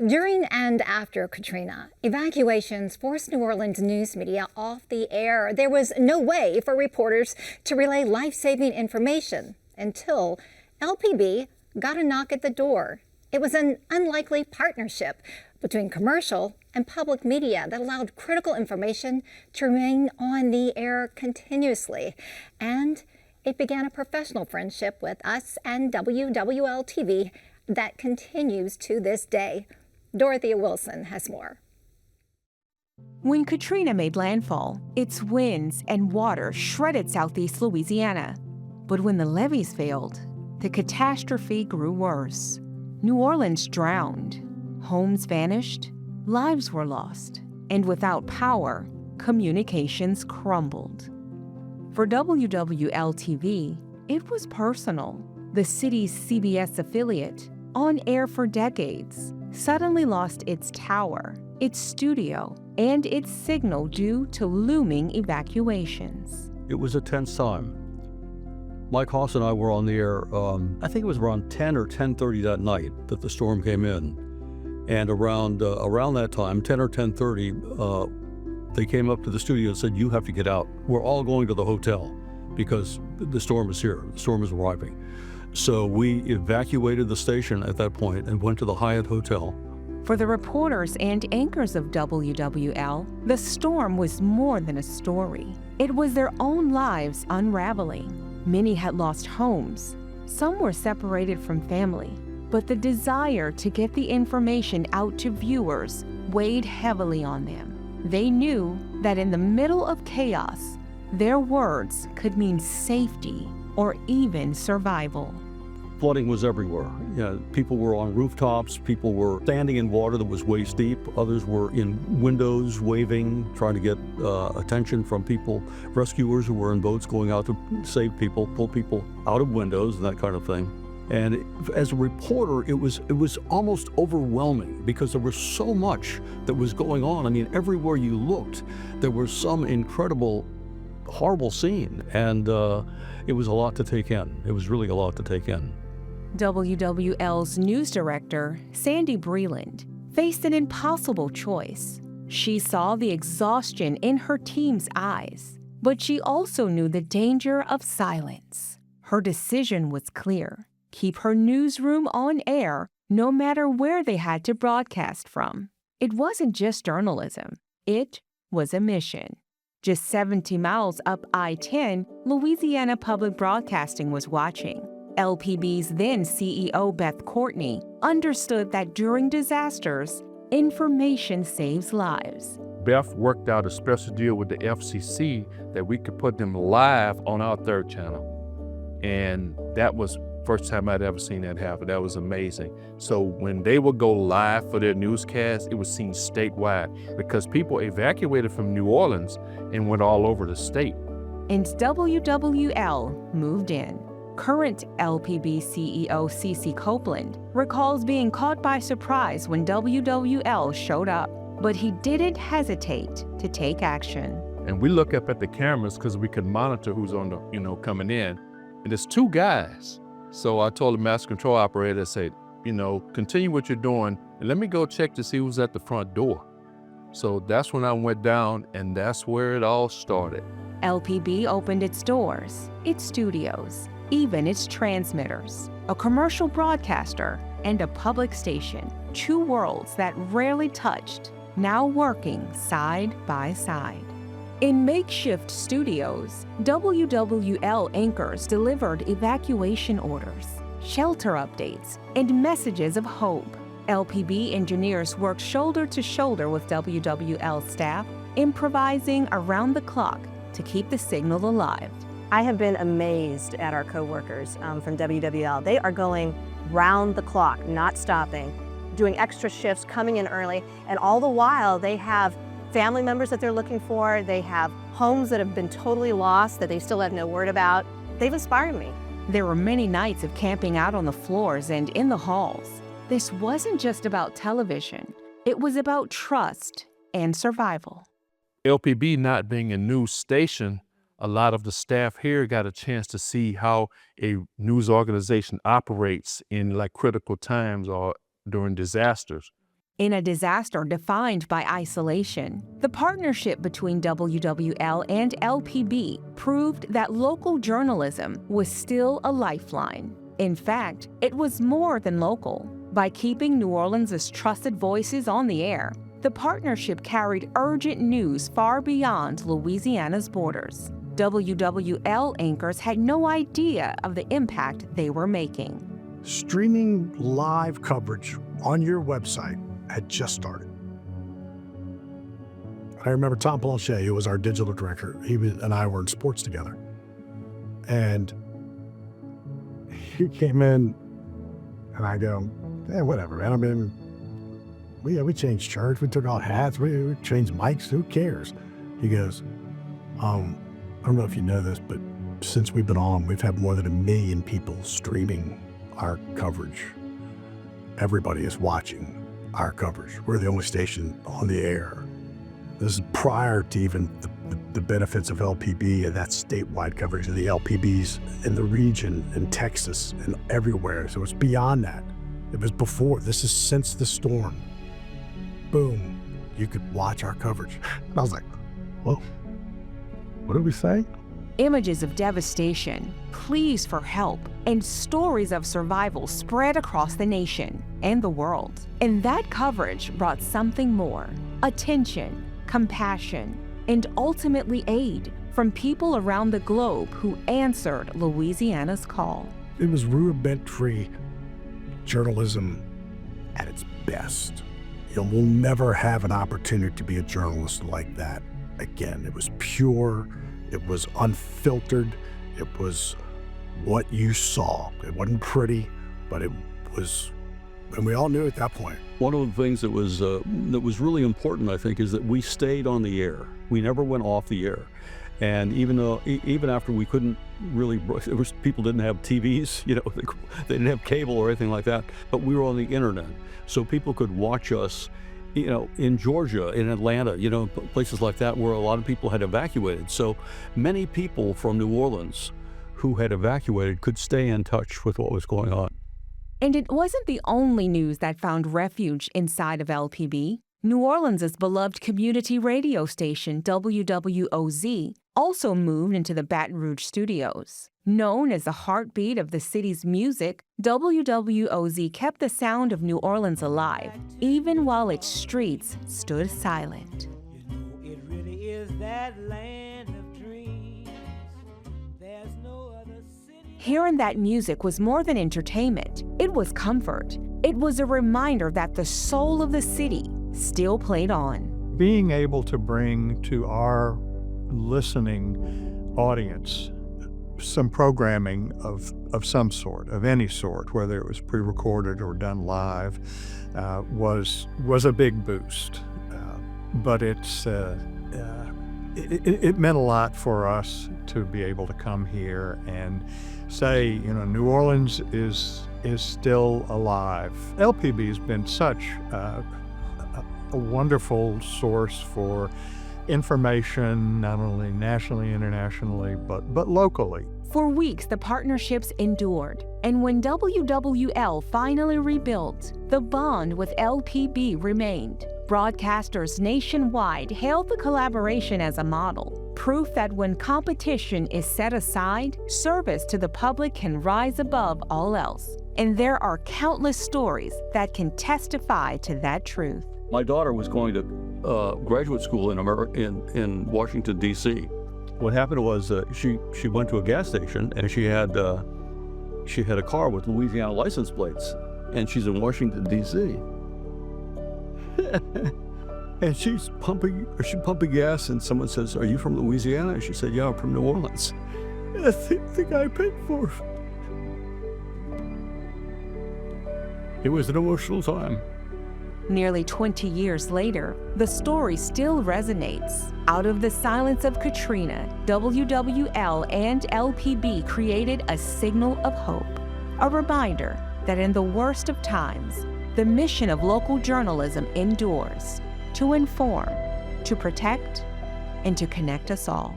During and after Katrina, evacuations forced New Orleans news media off the air. There was no way for reporters to relay life-saving information until LPB got a knock at the door. It was an unlikely partnership between commercial and public media that allowed critical information to remain on the air continuously. And it began a professional friendship with us and WWL-TV that continues to this day. Dorothea Wilson has more. When Katrina made landfall, its winds and water shredded southeast Louisiana. But when the levees failed, the catastrophe grew worse. New Orleans drowned, homes vanished, lives were lost, and without power, communications crumbled. For WWL-TV, it was personal. The city's CBS affiliate, on air for decades, suddenly lost its tower, its studio, and its signal due to looming evacuations. It was a tense time. Mike Haas and I were on the air, I think it was around 10 or 10:30 that night that the storm came in. And around that time, 10 or 10:30, they came up to the studio and said, "You have to get out. We're all going to the hotel because the storm is here. The storm is arriving." So we evacuated the station at that point and went to the Hyatt Hotel. For the reporters and anchors of WWL, the storm was more than a story. It was their own lives unraveling. Many had lost homes. Some were separated from family. But the desire to get the information out to viewers weighed heavily on them. They knew that in the middle of chaos, their words could mean safety or even survival. Flooding was everywhere. People were on rooftops, people were standing in water that was waist deep, others were in windows waving, trying to get attention from people, rescuers who were in boats going out to save people, pull people out of windows and that kind of thing. And as a reporter, it was almost overwhelming because there was so much that was going on. I mean, everywhere you looked, there was some incredible, horrible scene, and it was a lot to take in. It was really a lot to take in. WWL's news director, Sandy Breland, faced an impossible choice. She saw the exhaustion in her team's eyes, but she also knew the danger of silence. Her decision was clear: keep her newsroom on air no matter where they had to broadcast from. It wasn't just journalism, it was a mission. Just 70 miles up I-10, Louisiana Public Broadcasting was watching. LPB's then CEO Beth Courtney understood that during disasters, information saves lives. Beth worked out a special deal with the FCC that we could put them live on our third channel. And that was first time I'd ever seen that happen. That was amazing. So when they would go live for their newscast, it was seen statewide because people evacuated from New Orleans and went all over the state. And WWL moved in. Current LPB CEO CeCe Copeland recalls being caught by surprise when WWL showed up, but he didn't hesitate to take action. And we look up at the cameras because we could monitor who's on the, coming in. And there's two guys. So I told the master control operator, I said, continue what you're doing and let me go check to see who's at the front door. So that's when I went down, and that's where it all started. LPB opened its doors, its studios, even its transmitters, a commercial broadcaster, and a public station, two worlds that rarely touched, now working side by side. In makeshift studios, WWL anchors delivered evacuation orders, shelter updates, and messages of hope. LPB engineers worked shoulder to shoulder with WWL staff, improvising around the clock to keep the signal alive. I have been amazed at our coworkers from WWL. They are going round the clock, not stopping, doing extra shifts, coming in early, and all the while they have family members that they're looking for. They have homes that have been totally lost that they still have no word about. They've inspired me. There were many nights of camping out on the floors and in the halls. This wasn't just about television. It was about trust and survival. LPB not being a news station, a lot of the staff here got a chance to see how a news organization operates in critical times or during disasters. In a disaster defined by isolation, the partnership between WWL and LPB proved that local journalism was still a lifeline. In fact, it was more than local. By keeping New Orleans' trusted voices on the air, the partnership carried urgent news far beyond Louisiana's borders. WWL anchors had no idea of the impact they were making. Streaming live coverage on your website had just started. I remember Tom Blanchet, who was our digital director, and I were in sports together. And he came in, and I go, yeah, whatever, man. I mean, we changed shirts, we took out hats, we changed mics, who cares? He goes, I don't know if you know this, but since we've been on, we've had more than 1 million people streaming our coverage. Everybody is watching our coverage. We're the only station on the air. This is prior to even the benefits of LPB and that statewide coverage of the LPBs in the region, in Texas, and everywhere. So it's beyond that. It was before. This is since the storm. Boom. You could watch our coverage. And I was like, whoa, what are we saying? Images of devastation, pleas for help, and stories of survival spread across the nation and the world. And that coverage brought something more: attention, compassion, and ultimately aid from people around the globe who answered Louisiana's call. It was rudimentary journalism at its best. We'll never have an opportunity to be a journalist like that again. It was pure. It was unfiltered. It was what you saw. It wasn't pretty, but it was, and we all knew at that point. One of the things that was really important, I think, is that we stayed on the air. We never went off the air. And even after we couldn't really, people didn't have TVs, they didn't have cable or anything like that, but we were on the internet. So people could watch us, in Georgia, in Atlanta, places like that where a lot of people had evacuated. So many people from New Orleans who had evacuated could stay in touch with what was going on. And it wasn't the only news that found refuge inside of LPB. New Orleans' beloved community radio station, WWOZ, also moved into the Baton Rouge studios. Known as the heartbeat of the city's music, WWOZ kept the sound of New Orleans alive, even while its streets stood silent. It really is that land of dreams. There's no other city. Hearing that music was more than entertainment. It was comfort. It was a reminder that the soul of the city still played on. Being able to bring to our listening audience some programming of some sort, of any sort, whether it was pre-recorded or done live, was a big boost. But it meant a lot for us to be able to come here and say, New Orleans is still alive. LPB has been such a wonderful source for information, not only nationally, internationally, but locally. For weeks, the partnerships endured, and when WWL finally rebuilt, the bond with LPB remained. Broadcasters nationwide hailed the collaboration as a model, proof that when competition is set aside, service to the public can rise above all else. And there are countless stories that can testify to that truth. My daughter was going to graduate school in Washington, D.C. What happened was she went to a gas station and she had a car with Louisiana license plates, and she's in Washington, D.C. And she's pumping gas, and someone says, "Are you from Louisiana?" And she said, "Yeah, I'm from New Orleans." And that's the guy paid for it. It was an emotional time. Nearly 20 years later, the story still resonates. Out of the silence of Katrina, WWL and LPB created a signal of hope, a reminder that in the worst of times, the mission of local journalism endures: to inform, to protect, and to connect us all.